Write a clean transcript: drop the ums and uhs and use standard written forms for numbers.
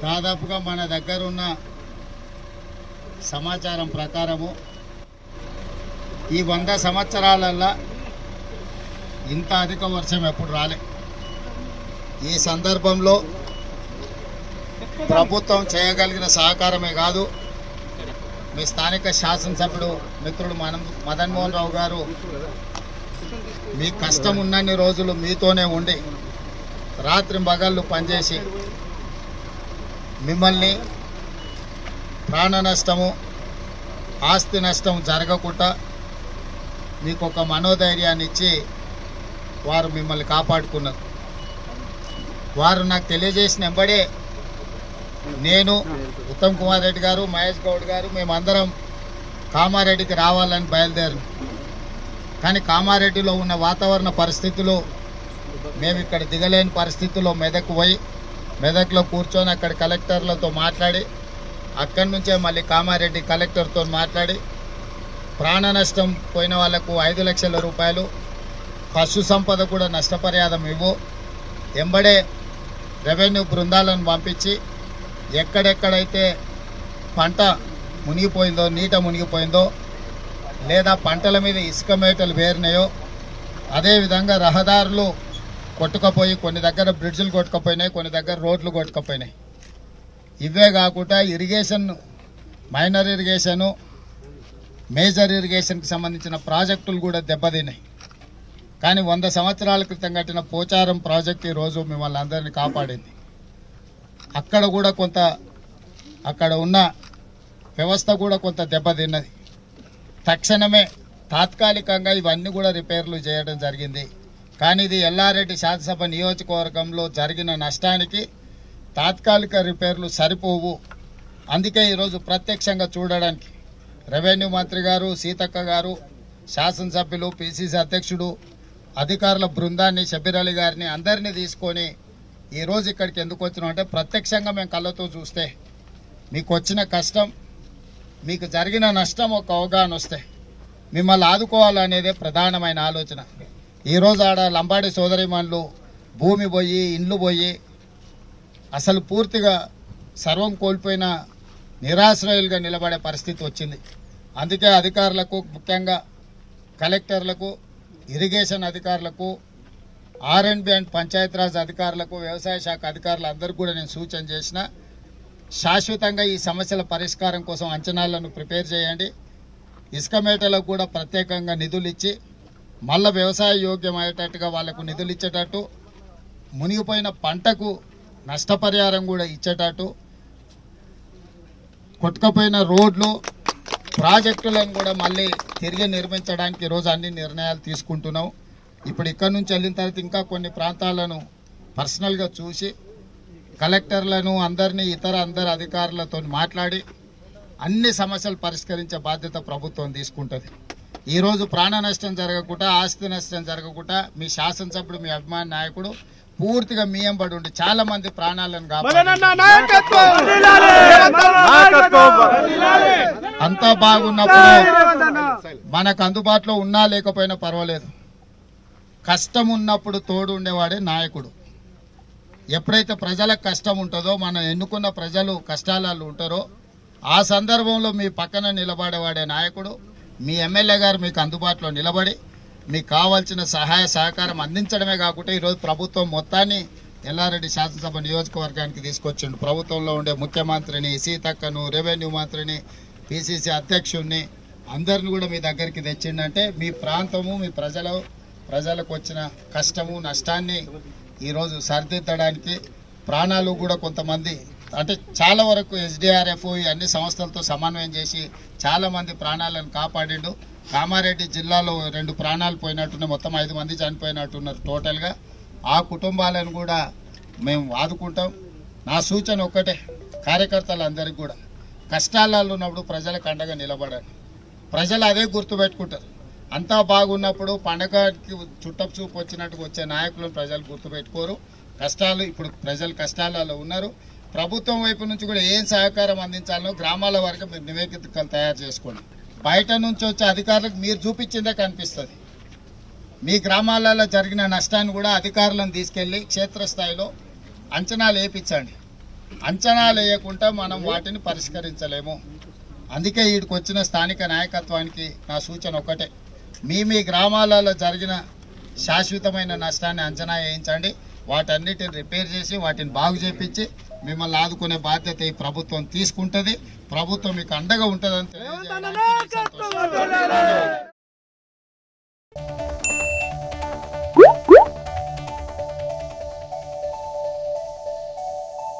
దాదాపుగా మన దగ్గర ఉన్న సమాచారం ప్రకారము ఈ 100 సంవత్సరాలల్లో ఇంత అధిక వర్షం ఎప్పుడు రాలే. ఈ సందర్భంలో ప్రభుత్వం చేయగలిగిన సహకారమే కాదు, మీ స్థానిక శాసనసభ్యుడు మిత్రుడు మదన్ మోహన్ రావు గారు మీ కష్టం ఉన్నన్ని రోజులు మీతోనే ఉండి రాత్రి పగళ్ళు పనిచేసి మిమ్మల్ని ప్రాణ నష్టము ఆస్తి నష్టం జరగకుండా మీకు ఒక మనోధైర్యాన్ని ఇచ్చి వారు మిమ్మల్ని కాపాడుకున్నారు. వారు నాకు తెలియజేసిన వెంబడే నేను, ఉత్తమ్ కుమార్ రెడ్డి గారు, మహేష్ గౌడ్ గారు మేమందరం కామారెడ్డికి రావాలని బయలుదేరు. కానీ కామారెడ్డిలో ఉన్న వాతావరణ పరిస్థితులు మేము ఇక్కడ దిగలేని పరిస్థితుల్లో మెదక్ పోయి మెదక్లో కూర్చొని అక్కడ కలెక్టర్లతో మాట్లాడి అక్కడి నుంచే మళ్ళీ కామారెడ్డి కలెక్టర్తో మాట్లాడి ప్రాణ నష్టం పోయిన వాళ్లకు 5 లక్షల రూపాయలు, పశు సంపద కూడా నష్టపరిహారం ఇవ్వు, ఎంబడే రెవెన్యూ బృందాలను పంపించి ఎక్కడెక్కడైతే పంట మునిగిపోయిందో, నీట మునిగిపోయిందో, లేదా పంటల మీద ఇసుక మేటలు వేరినాయో, అదేవిధంగా రహదారులు కొట్టుకపోయి కొన్ని దగ్గర బ్రిడ్జ్లు కొట్టుకపోయినాయి, కొన్ని దగ్గర రోడ్లు కొట్టుకపోయినాయి. ఇవే కాకుండా ఇరిగేషన్, మైనర్ ఇరిగేషను, మేజర్ ఇరిగేషన్కి సంబంధించిన ప్రాజెక్టులు కూడా దెబ్బతిన్నాయి. కానీ 100 సంవత్సరాల క్రితం కట్టిన పోచారం ప్రాజెక్టు ఈరోజు మిమ్మల్ని అందరినీ కాపాడింది. అక్కడ కూడా కొంత, అక్కడ ఉన్న వ్యవస్థ కూడా కొంత దెబ్బతిన్నది. తక్షణమే తాత్కాలికంగా ఇవన్నీ కూడా రిపేర్లు చేయడం జరిగింది. కానీ ఇది ఎల్లారెడ్డి శాసనసభ నియోజకవర్గంలో జరిగిన నష్టానికి తాత్కాలిక రిపేర్లు సరిపోవు. అందుకే ఈరోజు ప్రత్యక్షంగా చూడడానికి రెవెన్యూ మంత్రి గారు, సీతక్క గారు, శాసనసభ్యులు, పిసిసి అధ్యక్షుడు, అధికారుల బృందాన్ని, షబీర్ అలీ గారిని అందరినీ తీసుకొని ఈరోజు ఇక్కడికి ఎందుకు వచ్చినాం అంటే ప్రత్యక్షంగా మేము కళ్ళతో చూస్తే మీకు వచ్చిన కష్టం, మీకు జరిగిన నష్టం ఒక అవగాహన వస్తే మిమ్మల్ని ఆదుకోవాలనేదే ప్రధానమైన ఆలోచన. ఈరోజు ఆడ లంబాడి సోదరిమణులు భూమి పోయి, ఇండ్లు పోయి, అసలు పూర్తిగా సర్వం కోల్పోయిన నిరాశ్రయులుగా నిలబడే పరిస్థితి వచ్చింది. అందుకే అధికారులకు, ముఖ్యంగా కలెక్టర్లకు, ఇరిగేషన్ అధికారులకు, R&B అండ్ పంచాయతీరాజ్ అధికారులకు, వ్యవసాయ శాఖ అధికారులందరికీ కూడా నేను సూచన చేసిన, శాశ్వతంగా ఈ సమస్యల పరిష్కారం కోసం అంచనాలను ప్రిపేర్ చేయండి. ఇసుక మేటలకు కూడా ప్రత్యేకంగా నిధులు ఇచ్చి మళ్ళీ వ్యవసాయ యోగ్యం అయ్యేటట్టుగా వాళ్లకు నిధులు ఇచ్చేటట్టు, మునిగిపోయిన పంటకు నష్టపరిహారం కూడా ఇచ్చేటట్టు, కొట్టుకపోయిన రోడ్లు, ప్రాజెక్టులను కూడా మళ్ళీ తిరిగి నిర్మించడానికి ఈరోజు అన్ని నిర్ణయాలు తీసుకుంటున్నాం. ఇప్పుడు ఇక్కడి నుంచి వెళ్ళిన తర్వాత ఇంకా కొన్ని ప్రాంతాలను పర్సనల్గా చూసి కలెక్టర్లను, అందరినీ, అందరు అధికారులతో మాట్లాడి అన్ని సమస్యలు పరిష్కరించే బాధ్యత ప్రభుత్వం తీసుకుంటుంది. ఈరోజు ప్రాణ నష్టం జరగకుండా, ఆస్తి నష్టం జరగకుండా మీ శాసనసభ్యుడు, మీ అభిమాన నాయకుడు పూర్తిగా మీ ఎంబడి ఉండి చాలా మంది ప్రాణాలను అంతా బాగున్నప్పుడు మనకు అందుబాటులో ఉన్నా లేకపోయినా పర్వాలేదు. కష్టం ఉన్నప్పుడు తోడు ఉండేవాడే నాయకుడు. ఎప్పుడైతే ప్రజలకు కష్టం ఉంటుందో, మనం ఎన్నుకున్న ప్రజలు కష్టాలలో ఉంటారో ఆ సందర్భంలో మీ పక్కన నిలబడేవాడే నాయకుడు. మీ ఎమ్మెల్యే గారు మీకు అందుబాటులో నిలబడి మీకు కావాల్సిన సహాయ సహకారం అందించడమే కాకుండా ఈరోజు ప్రభుత్వం మొత్తాన్ని ఎల్లారెడ్డి శాసనసభ నియోజకవర్గానికి తీసుకొచ్చిండు. ప్రభుత్వంలో ఉండే ముఖ్యమంత్రిని, సీతక్కను, రెవెన్యూ మంత్రిని, పిసిసి అధ్యక్షుడిని అందరిని కూడా మీ దగ్గరికి తెచ్చిండంటే మీ ప్రాంతము, మీ ప్రజలకు వచ్చిన కష్టము, నష్టాన్ని ఈరోజు సరిదిద్దడానికి, ప్రాణాలు కూడా కొంతమంది అంటే చాలా వరకు SDRF ఈ అన్ని సంస్థలతో సమన్వయం చేసి చాలామంది ప్రాణాలను కాపాడిండు. కామారెడ్డి జిల్లాలో 2 ప్రాణాలు పోయినట్టున్నాయి, మొత్తం 5 మంది చనిపోయినట్టున్నారు టోటల్గా. ఆ కుటుంబాలను కూడా మేము ఆదుకుంటాం. నా సూచన ఒక్కటే, కార్యకర్తలందరికీ కూడా కష్టాలలో ఉన్నప్పుడు ప్రజలకు అండగా నిలబడాలి. ప్రజలు అదే గుర్తుపెట్టుకుంటారు. అంతా బాగున్నప్పుడు పండగకి చుట్టపు చూపు వచ్చినట్టుగా వచ్చే నాయకులను ప్రజలు గుర్తుపెట్టుకోరు. కష్టాలు, ఇప్పుడు ప్రజలు కష్టాలలో ఉన్నారు. ప్రభుత్వం వైపు నుంచి కూడా ఏం సహకారం అందించాలనో గ్రామాల వరకు మీరు నివేదికలు తయారు చేసుకోండి. బయట నుంచి వచ్చే అధికారులకు మీరు చూపించిందే కనిపిస్తుంది. మీ గ్రామాలలో జరిగిన నష్టాన్ని కూడా అధికారులను తీసుకెళ్లి క్షేత్రస్థాయిలో అంచనాలు వేయించండి. అంచనాలు వేయకుండా మనం వాటిని పరిష్కరించలేము. అందుకే వీడికి వచ్చిన స్థానిక నాయకత్వానికి నా సూచన ఒకటే, మీ గ్రామాలలో జరిగిన శాశ్వతమైన నష్టాన్ని అంచనా వేయించండి. వాటన్నిటిని రిపేర్ చేసి వాటిని బాగు చేపించి మిమ్మల్ని ఆదుకునే బాధ్యత ఈ ప్రభుత్వం తీసుకుంటుంది. ప్రభుత్వం మీకు అండగా ఉంటుందని తెలియజేయడానికి